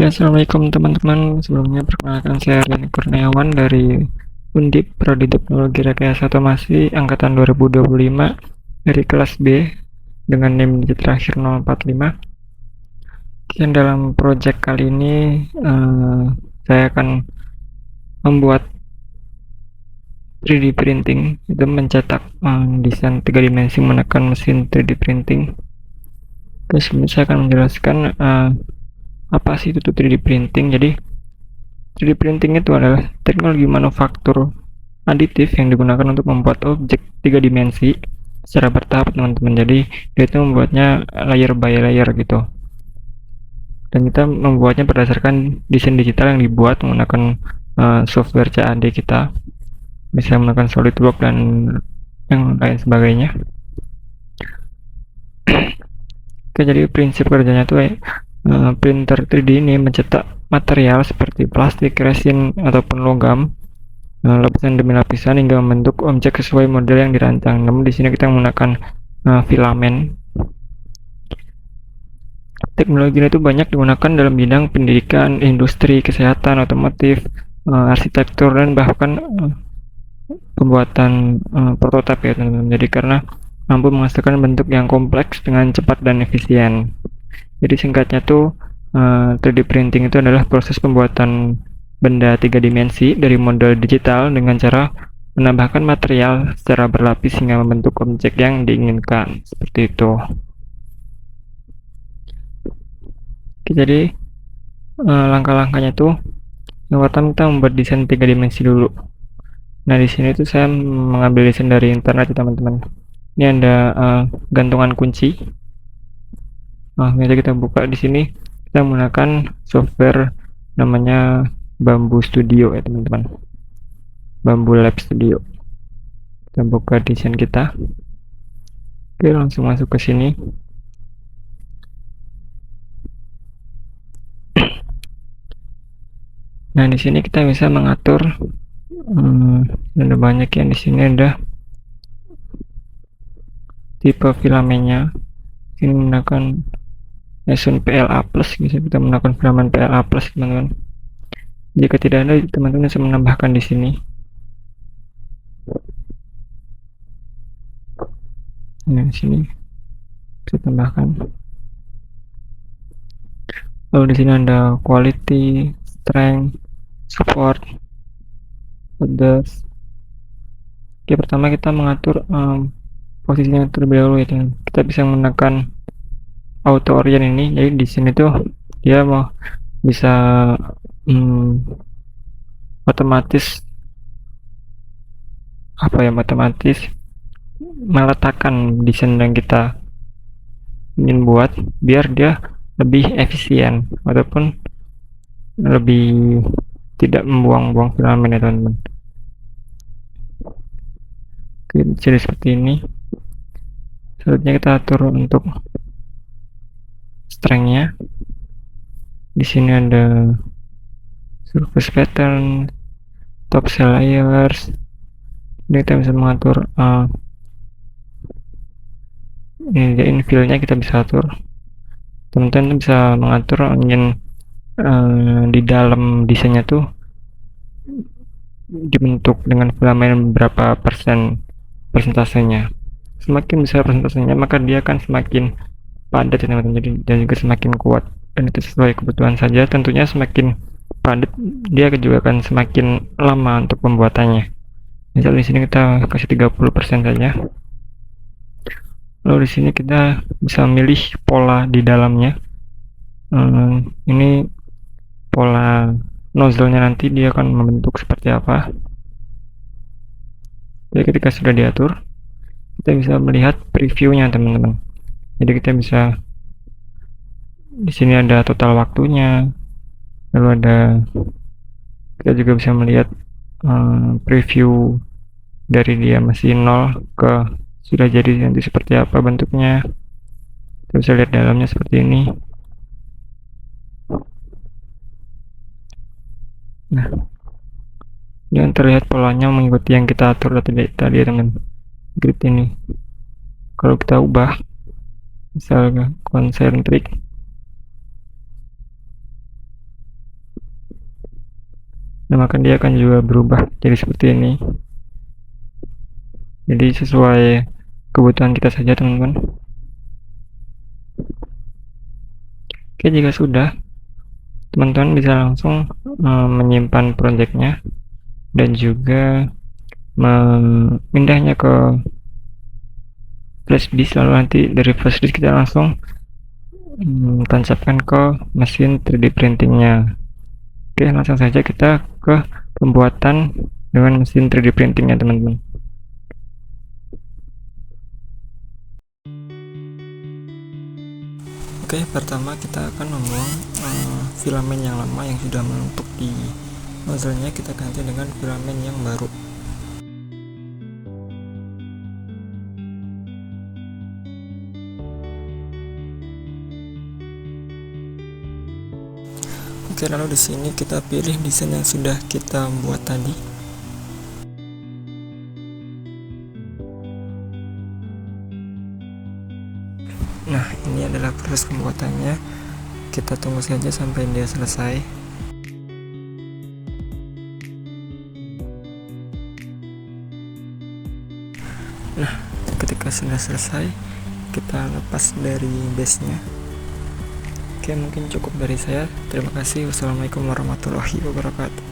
Oke, assalamualaikum teman-teman. Sebelumnya perkenalkan saya Rian Kurniawan dari Undip Prodi Teknologi Rekayasa Otomasi angkatan 2025 dari kelas B dengan NIM digit terakhir 045. Dan dalam project kali ini saya akan membuat 3D printing, itu mencetak desain 3 dimensi menggunakan mesin 3D printing. Terus saya akan menjelaskan apa sih itu 3D printing. Jadi 3D printing itu adalah teknologi manufaktur aditif yang digunakan untuk membuat objek 3 dimensi secara bertahap, teman-teman. Jadi dia itu membuatnya layer by layer gitu. Dan kita membuatnya berdasarkan desain digital yang dibuat menggunakan software CAD kita. Bisa menggunakan SolidWorks dan yang lain sebagainya. Oke, jadi prinsip kerjanya tuh printer 3D ini mencetak material seperti plastik, resin, ataupun logam lapisan demi lapisan hingga membentuk objek sesuai model yang dirancang. Namun di sini kita menggunakan filamen. Teknologi ini itu banyak digunakan dalam bidang pendidikan, industri, kesehatan, otomotif, arsitektur, dan bahkan pembuatan prototipe ya teman-teman. Jadi karena mampu menghasilkan bentuk yang kompleks dengan cepat dan efisien. Jadi singkatnya tuh 3D printing itu adalah proses pembuatan benda 3 dimensi dari model digital dengan cara menambahkan material secara berlapis hingga membentuk objek yang diinginkan. Seperti itu. Oke, jadi langkah-langkahnya tuh yang pertama kita membuat desain 3 dimensi dulu. Nah, di sini tuh saya mengambil desain dari internet ya teman-teman. Ini ada gantungan kunci. Nah, bisa kita buka di sini. Kita menggunakan software namanya Bamboo Studio ya teman-teman. Bamboo Lab Studio. Kita buka desain kita. Oke, langsung masuk ke sini. Nah, di sini kita bisa mengatur ada banyak yang di sini ada tipe filamennya. Ini menggunakan Esun PLA Plus, bisa kita menggunakan filamen PLA Plus teman-teman. Jika tidak ada, teman-teman bisa menambahkan di sini. Nah, di sini bisa tambahkan. Lalu di sini ada quality, strength, support, others. Oke, pertama kita mengatur posisinya terlebih dahulu ya teman. Kita bisa menggunakan auto orient ini. Jadi di sini tuh dia mau bisa otomatis meletakkan desain yang kita ingin buat biar dia lebih efisien ataupun lebih tidak membuang-buang filamen ya teman-teman. Jadi seperti ini. Selanjutnya kita atur untuk strength-nya. Di sini ada surface pattern, top cell layers. Ini kita bisa mengatur ini dia infill-nya kita bisa atur. Teman-teman bisa mengatur ingin di dalam desainnya tuh dibentuk dengan filamen berapa persentasenya. Semakin besar persentasenya maka dia akan semakin padat ya teman-teman, dan juga semakin kuat, dan itu sesuai kebutuhan saja. Tentunya semakin padat dia juga akan semakin lama untuk pembuatannya. Misal di sini kita kasih 30% saja. Lalu di sini kita bisa memilih pola di dalamnya. Ini pola nozzle-nya, nanti dia akan membentuk seperti apa. Jadi ketika sudah diatur, kita bisa melihat previewnya teman-teman. Jadi kita bisa di sini ada total waktunya, lalu kita juga bisa melihat preview dari dia masih 0 ke sudah jadi nanti seperti apa bentuknya. Kita bisa lihat dalamnya seperti ini. Nah, yang terlihat polanya mengikuti yang kita atur tadi ya teman. Grid ini kalau kita ubah misalnya konsentrik, Nah, maka dia akan juga berubah jadi seperti ini. Jadi sesuai kebutuhan kita saja, teman-teman. Oke, jika sudah, teman-teman bisa langsung menyimpan projectnya dan juga memindahnya ke flash disk, lalu nanti dari flash disk kita langsung tancapkan ke mesin 3D printingnya. Oke, langsung saja kita ke pembuatan dengan mesin 3D printingnya, teman-teman. Oke, pertama kita akan membuang filamen yang lama yang sudah menumpuk di nozzle-nya, kita ganti dengan filamen yang baru. Oke, lalu di sini kita pilih desain yang sudah kita buat tadi. Nah, ini adalah proses pembuatannya. Kita tunggu saja sampai dia selesai. Nah, ketika sudah selesai, kita lepas dari base-nya. Oke, mungkin cukup dari saya. Terima kasih. Wassalamualaikum warahmatullahi wabarakatuh.